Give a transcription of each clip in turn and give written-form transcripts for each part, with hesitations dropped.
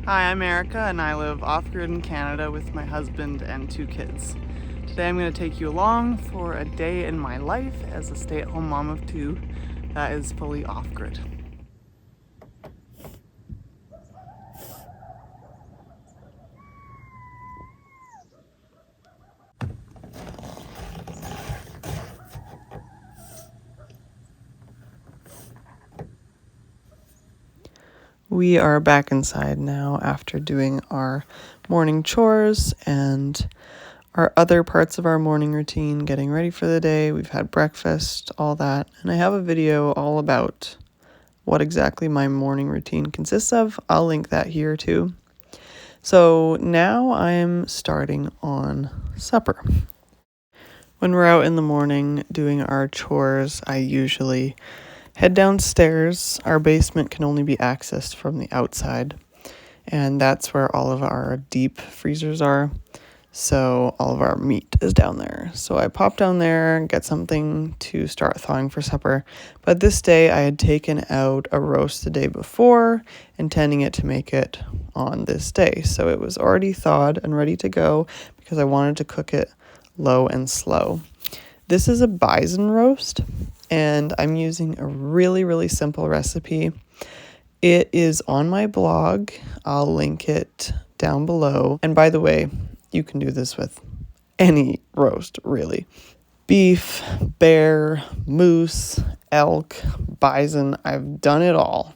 Hi, I'm Erica and I live off-grid in Canada with my husband and 2 kids. Today I'm going to take you along for a day in my life as a stay-at-home mom of 2 that is fully off-grid. We are back inside now after doing our morning chores and our other parts of our morning routine, getting ready for the day. We've had breakfast, all that, and I have a video all about what exactly my morning routine consists of. I'll link that here too. So now I'm starting on supper. When we're out in the morning doing our chores, I usually head downstairs. Our basement can only be accessed from the outside, and that's where all of our deep freezers are. So all of our meat is down there. So I pop down there and get something to start thawing for supper. But this day I had taken out a roast the day before, intending it to make it on this day. So it was already thawed and ready to go because I wanted to cook it low and slow. This is a bison roast, and I'm using a really simple recipe. It is on my blog. I'll link it down below. And by the way, you can do this with any roast, really. Beef, bear, moose, elk, bison, I've done it all.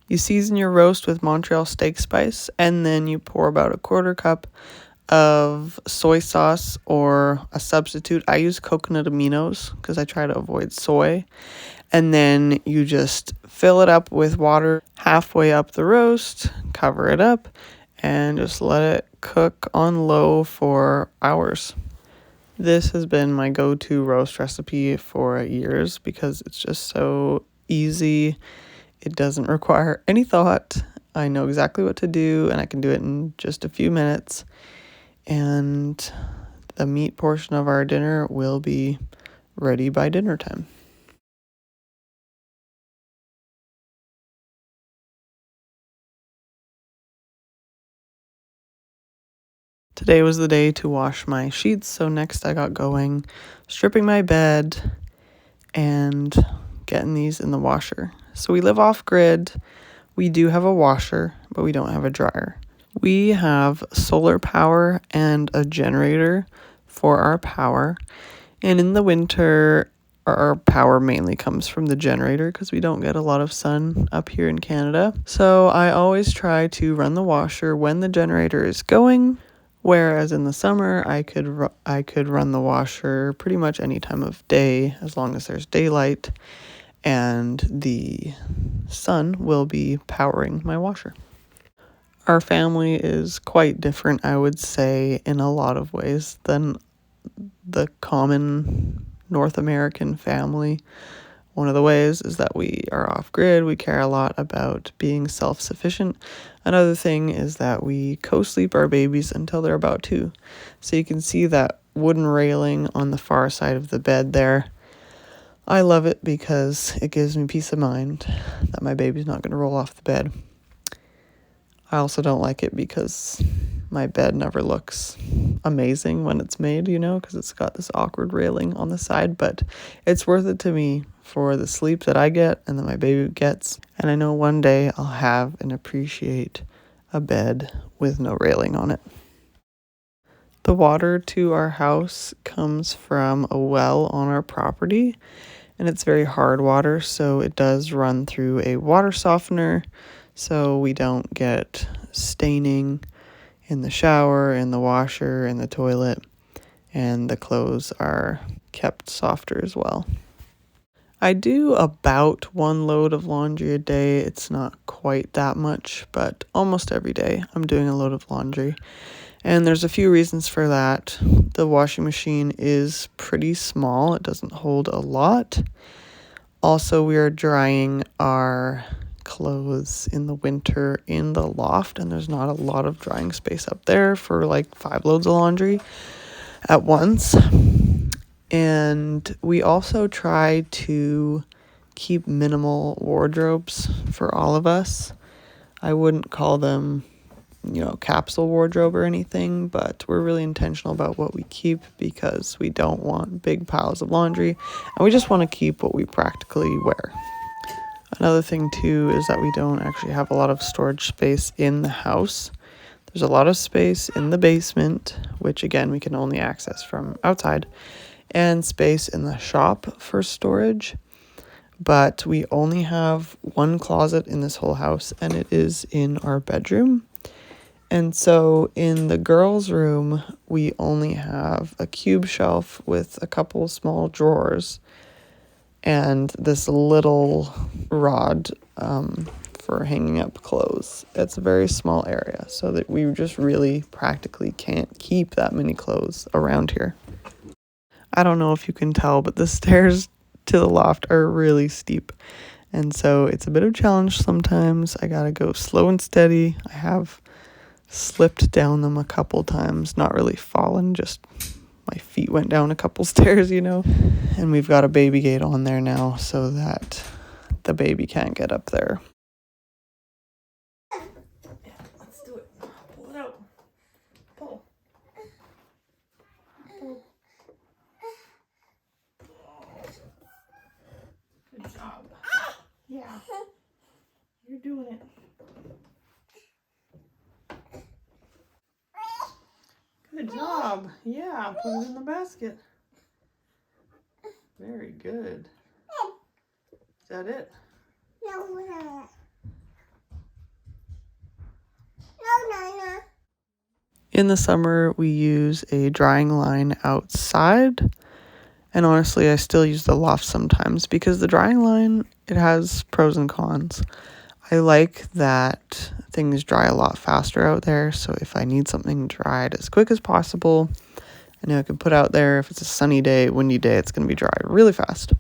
You season your roast with Montreal steak spice, and then you pour about a 1/4 cup of soy sauce or a substitute. I use coconut aminos because I try to avoid soy. And then you just fill it up with water halfway up the roast, cover it up, and just let it cook on low for hours. This has been my go-to roast recipe for years because it's just so easy. It doesn't require any thought. I know exactly what to do, and I can do it in just a few minutes. And the meat portion of our dinner will be ready by dinner time. Today was the day to wash my sheets, so next I got going, stripping my bed and getting these in the washer. So we live off grid. We do have a washer, but we don't have a dryer. We have solar power and a generator for our power. And in the winter, our power mainly comes from the generator because we don't get a lot of sun up here in Canada. So I always try to run the washer when the generator is going, whereas in the summer I could run the washer pretty much any time of day as long as there's daylight and the sun will be powering my washer. Our family is quite different, I would say, in a lot of ways than the common North American family. One of the ways is that we are off-grid. We care a lot about being self-sufficient. Another thing is that we co-sleep our babies until they're about 2. So you can see that wooden railing on the far side of the bed there. I love it because it gives me peace of mind that my baby's not going to roll off the bed. I also don't like it because my bed never looks amazing when it's made, because it's got this awkward railing on the side, but it's worth it to me for the sleep that I get and that my baby gets. And I know one day I'll have and appreciate a bed with no railing on it. The water to our house comes from a well on our property, and it's very hard water, so it does run through a water softener, so we don't get staining in the shower, in the washer, in the toilet, and the clothes are kept softer as well. I do about 1 load of laundry a day. It's not quite that much, but almost every day I'm doing a load of laundry. And there's a few reasons for that. The washing machine is pretty small. It doesn't hold a lot. Also, we are drying our clothes in the winter in the loft, and there's not a lot of drying space up there for like 5 loads of laundry at once. And we also try to keep minimal wardrobes for all of us. I wouldn't call them capsule wardrobe or anything, but we're really intentional about what we keep because we don't want big piles of laundry and we just want to keep what we practically wear. Another thing too is that we don't actually have a lot of storage space in the house. There's a lot of space in the basement, which again we can only access from outside, and space in the shop for storage. But we only have one closet in this whole house, and it is in our bedroom. And so in the girls' room, we only have a cube shelf with a couple small drawers and this little rod for hanging up clothes. It's a very small area, so that we just really practically can't keep that many clothes around here. I don't know if you can tell, but the stairs to the loft are really steep. And so it's a bit of a challenge sometimes. I gotta go slow and steady. I have slipped down them a couple times, not really fallen, just my feet went down a couple stairs, And we've got a baby gate on there now so that the baby can't get up there. Yeah, let's do it. Pull it out. Pull. Pull. Good job. Yeah. You're doing it. Good job. Yeah, put it in the basket. Very good. Is that it? No. In the summer, we use a drying line outside. And honestly, I still use the loft sometimes because the drying line, it has pros and cons. I like that things dry a lot faster out there. So if I need something dried as quick as possible, I know I can put out there. If it's a sunny day, windy day, it's going to be dry really fast.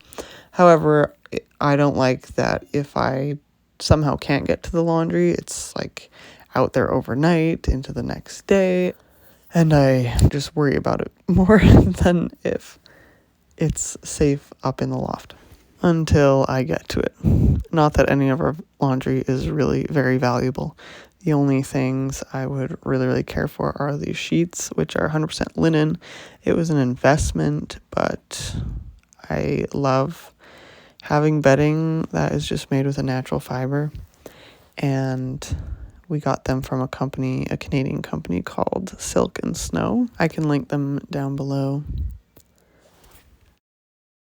However, I don't like that if I somehow can't get to the laundry, it's like out there overnight into the next day. And I just worry about it more than if it's safe up in the loft until I get to it. Not that any of our laundry is really very valuable. The only things I would really, really care for are these sheets, which are 100% linen. It was an investment, but I love having bedding that is just made with a natural fiber. And we got them from a Canadian company called Silk and Snow. I can link them down below.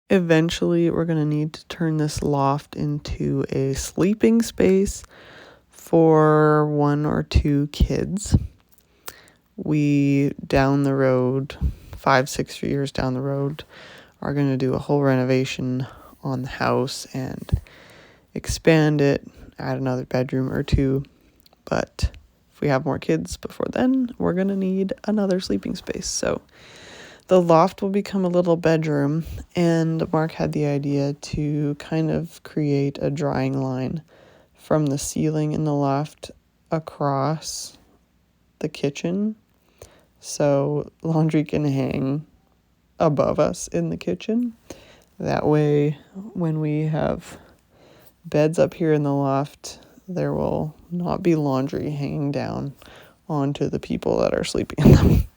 Eventually, we're going to need to turn this loft into a sleeping space for 1 or 2 kids. We, down the road, 5-6 years down the road, are going to do a whole renovation on the house and expand it, add another bedroom or 2. But if we have more kids before then, we're going to need another sleeping space. So the loft will become a little bedroom, and Mark had the idea to kind of create a drying line from the ceiling in the loft across the kitchen, so laundry can hang above us in the kitchen. That way, when we have beds up here in the loft, there will not be laundry hanging down onto the people that are sleeping in them.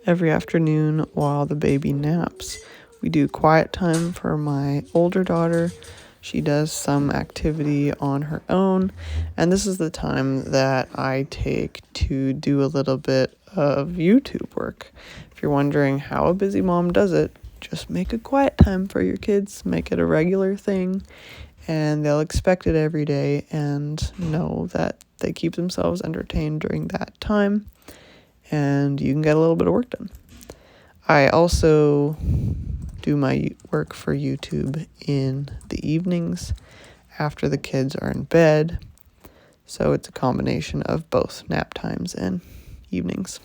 Every afternoon while the baby naps, we do quiet time for my older daughter. She does some activity on her own, and this is the time that I take to do a little bit of YouTube work. If you're wondering how a busy mom does it, just make a quiet time for your kids, make it a regular thing, and they'll expect it every day and know that they keep themselves entertained during that time, and you can get a little bit of work done. I also do my work for YouTube in the evenings after the kids are in bed, so it's a combination of both nap times and evenings.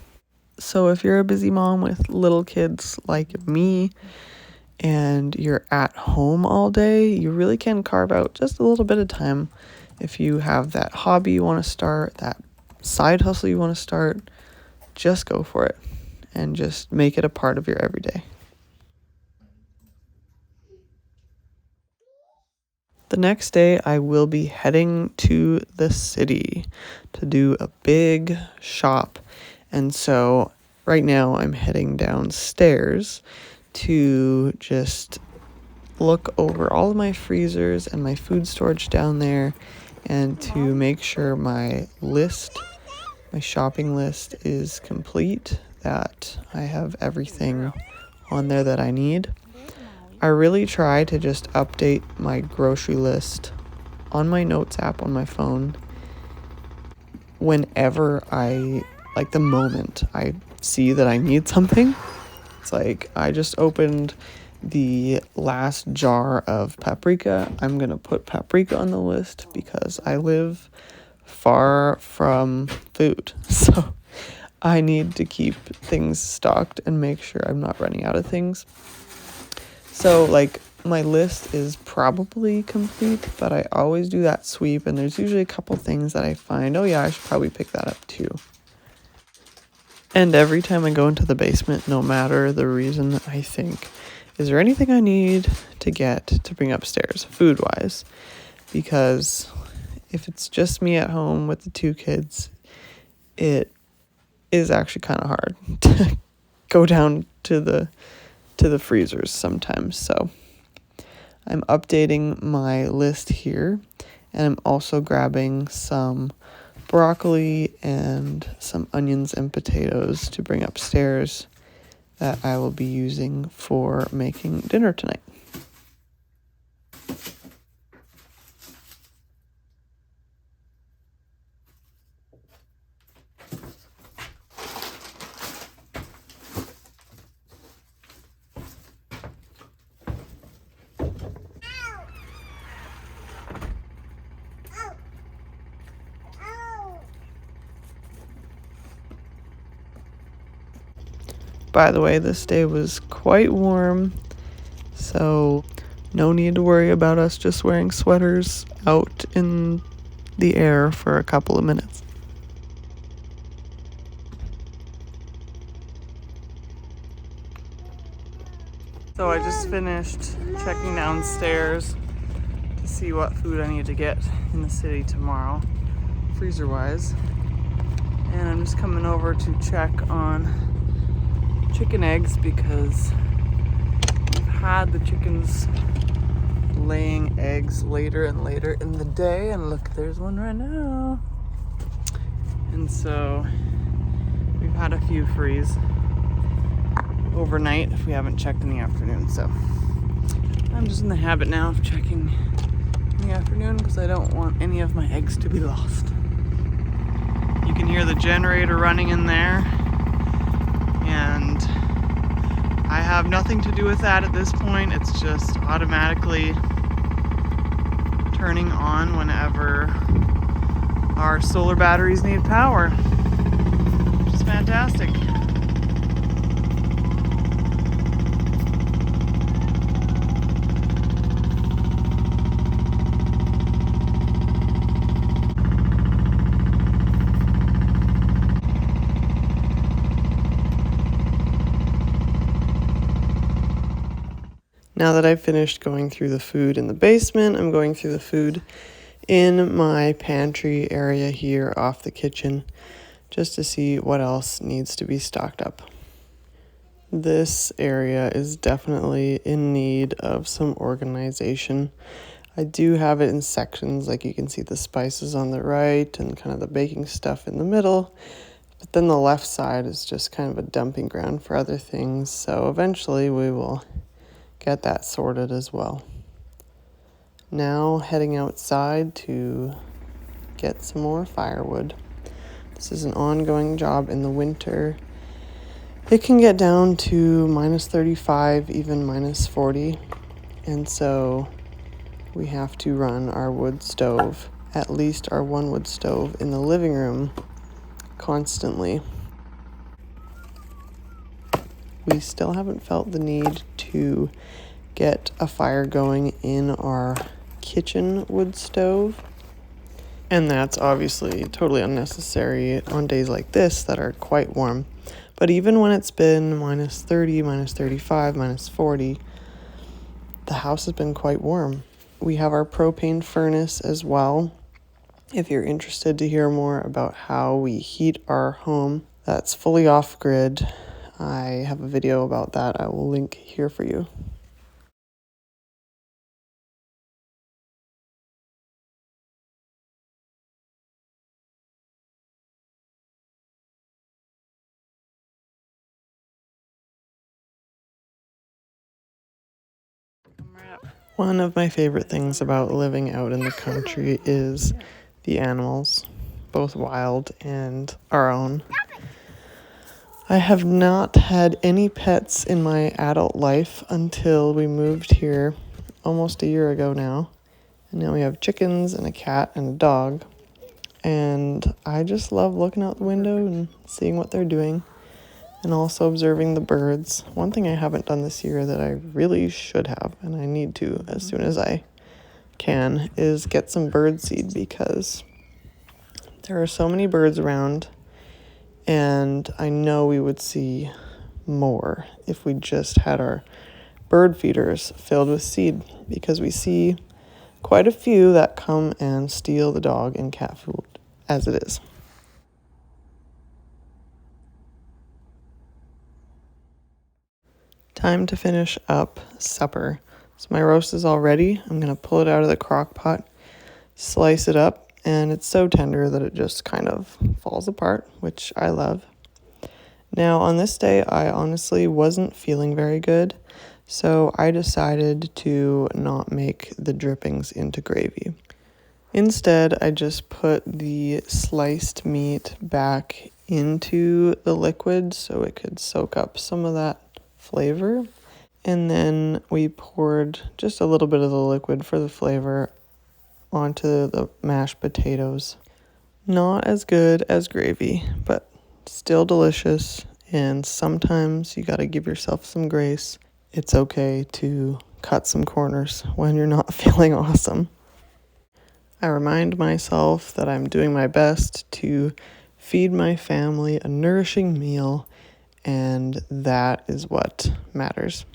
So if you're a busy mom with little kids like me and you're at home all day, you really can carve out just a little bit of time. If you have that hobby you want to start, that side hustle you want to start, just go for it and just make it a part of your everyday. The next day, I will be heading to the city to do a big shop. And so right now I'm heading downstairs to just look over all of my freezers and my food storage down there and to make sure my shopping list is complete, that I have everything on there that I need. I really try to just update my grocery list on my notes app on my phone whenever the moment I see that I need something. It's like I just opened the last jar of paprika. I'm going to put paprika on the list because I live far from food. So I need to keep things stocked and make sure I'm not running out of things. So my list is probably complete, but I always do that sweep, and there's usually a couple things that I find, oh yeah, I should probably pick that up too. And every time I go into the basement, no matter the reason, I think, is there anything I need to get to bring upstairs, food-wise? Because if it's just me at home with the two kids, it is actually kind of hard to go down to the freezers sometimes. So I'm updating my list here, and I'm also grabbing some broccoli and some onions and potatoes to bring upstairs that I will be using for making dinner tonight. By the way, this day was quite warm, so no need to worry about us just wearing sweaters out in the air for a couple of minutes. So I just finished checking downstairs to see what food I need to get in the city tomorrow, freezer-wise. And I'm just coming over to check on chicken eggs because we've had the chickens laying eggs later and later in the day, and look, there's one right now. And so we've had a few freeze overnight if we haven't checked in the afternoon. So I'm just in the habit now of checking in the afternoon because I don't want any of my eggs to be lost. You can hear the generator running in there, and I have nothing to do with that at this point. It's just automatically turning on whenever our solar batteries need power, which is fantastic. Now that I've finished going through the food in the basement, I'm going through the food in my pantry area here off the kitchen just to see what else needs to be stocked up. This area is definitely in need of some organization. I do have it in sections, like you can see the spices on the right and kind of the baking stuff in the middle. But then the left side is just kind of a dumping ground for other things. So eventually we will get that sorted as well. Now heading outside to get some more firewood. This is an ongoing job in the winter. It can get down to minus 35, even minus 40. And so we have to run our wood stove, at least our one wood stove in the living room, constantly. We still haven't felt the need to get a fire going in our kitchen wood stove. And that's obviously totally unnecessary on days like this that are quite warm. But even when it's been minus 30, minus 35, minus 40, the house has been quite warm. we have our propane furnace as well. If you're interested to hear more about how we heat our home that's fully off grid, I have a video about that I will link here for you. One of my favorite things about living out in the country is the animals, both wild and our own. I have not had any pets in my adult life until we moved here almost a year ago now. And now we have chickens and a cat and a dog. And I just love looking out the window and seeing what they're doing, and also observing the birds. One thing I haven't done this year that I really should have, and I need to as soon as I can, is get some bird seed, because there are so many birds around, and I know we would see more if we just had our bird feeders filled with seed, because we see quite a few that come and steal the dog and cat food as it is. Time to finish up supper. So my roast is all ready. I'm going to pull it out of the crock pot, slice it up, and it's so tender that it just kind of falls apart, which I love. Now, on this day, I honestly wasn't feeling very good, so I decided to not make the drippings into gravy. Instead, I just put the sliced meat back into the liquid so it could soak up some of that flavor. And then we poured just a little bit of the liquid for the flavor onto the mashed potatoes. Not as good as gravy, but still delicious. And sometimes you got to give yourself some grace. It's okay to cut some corners when you're not feeling awesome. I remind myself that I'm doing my best to feed my family a nourishing meal, and that is what matters.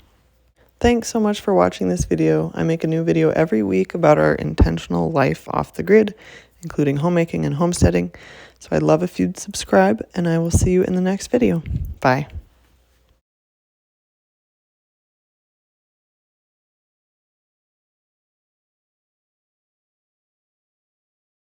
Thanks so much for watching this video. I make a new video every week about our intentional life off the grid, including homemaking and homesteading. So I'd love if you'd subscribe, and I will see you in the next video. Bye.